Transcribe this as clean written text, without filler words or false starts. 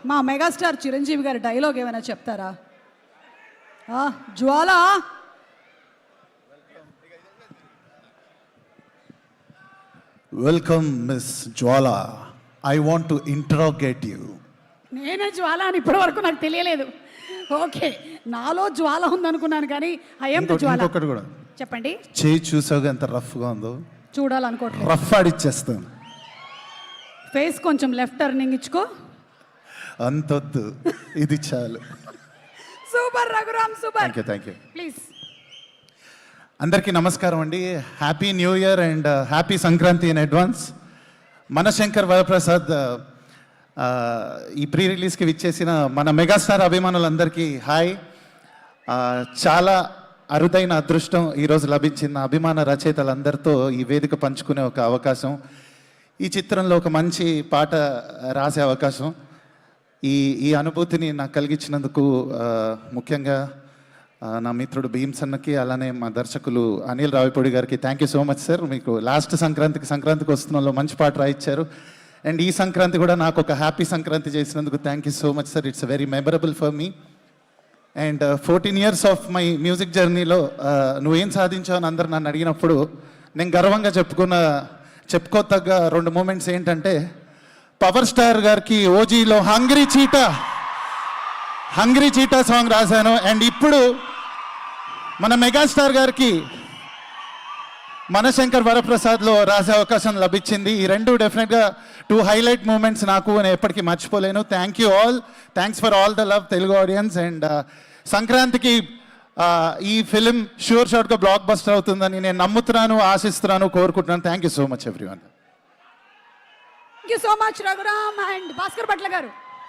మా మెగాస్టార్ చిరంజీవి గారి డైలాగ్ ఏమైనా చెప్తారా? Jwala, welcome miss Jwala, I want to interrogate you. నేనే జ్వాల అని ఇప్పటి వరకు నాకు తెలియలేదు. ఓకే, నాలో జ్వాల ఉందనుకున్నాను కానీ ఐఎమ్ ద జ్వాల. ఇంకొకటి కూడా చెప్పండి. చేయి చూసావుగా ఎంత రఫ్గా ఉందో, చూడాలనుకోవట్లేదు. రఫ్ ఆడిచ్చేస్తాను. ఫేస్ కొంచెం లెఫ్ట్ టర్నింగ్ ఇచ్చుకో. అంతొద్దు, ఇది చాలు. Super Raghuram, super. Thank you. Please. అందరికీ నమస్కారం అండి. Happy new year and happy Sankranti in advance. Manashankar Varaprasad ఈ ప్రీ రిలీజ్కి విచ్చేసిన మన మెగాస్టార్ అభిమానులందరికీ హాయ్. చాలా అరుదైన అదృష్టం ఈరోజు లభించిన అభిమాన రచయితలందరితో ఈ వేదిక పంచుకునే ఒక అవకాశం, ఈ చిత్రంలో ఒక మంచి పాట రాసే అవకాశం, ఈ అనుభూతిని నాకు కలిగించినందుకు ముఖ్యంగా నా మిత్రుడు భీమ్సన్నకి, అలానే మా దర్శకులు అనిల్ రావిపూడి గారికి thank you so much sir. మీకు లాస్ట్ సంక్రాంతికి వస్తున్నలో మంచి పాట రాయించారు. అండ్ ఈ సంక్రాంతి కూడా నాకు ఒక హ్యాపీ సంక్రాంతి చేసినందుకు thank you so much sir. It's very memorable for me. And 14 years of my music జర్నీలో నువ్వేం సాధించావు అని అందరు నన్ను అడిగినప్పుడు నేను గర్వంగా చెప్పుకోతగ్గ 2 మూమెంట్స్ ఏంటంటే, పవర్ స్టార్ గారికి ఓజీలో హంగ్రీ చీటా సాంగ్ రాశాను. అండ్ ఇప్పుడు మన మెగాస్టార్ గారికి మనశంకర్ వరప్రసాద్లో రాసే అవకాశం లభించింది. ఈ 2 డెఫినెట్గా 2 హైలైట్ మూమెంట్స్ నాకు, నేను ఎప్పటికీ మర్చిపోలేను. Thank you all, thanks for all the love Telugu audience. And సంక్రాంతికి ఈ ఫిలిం షూర్ షాట్గా బ్లాక్ బస్టర్ అవుతుందని నేను నమ్ముతున్నాను, ఆశిస్తున్నాను, కోరుకుంటున్నాను. Thank you so much everyone. Thank you so much Raghuram and Bhaskar Bhatla గారు.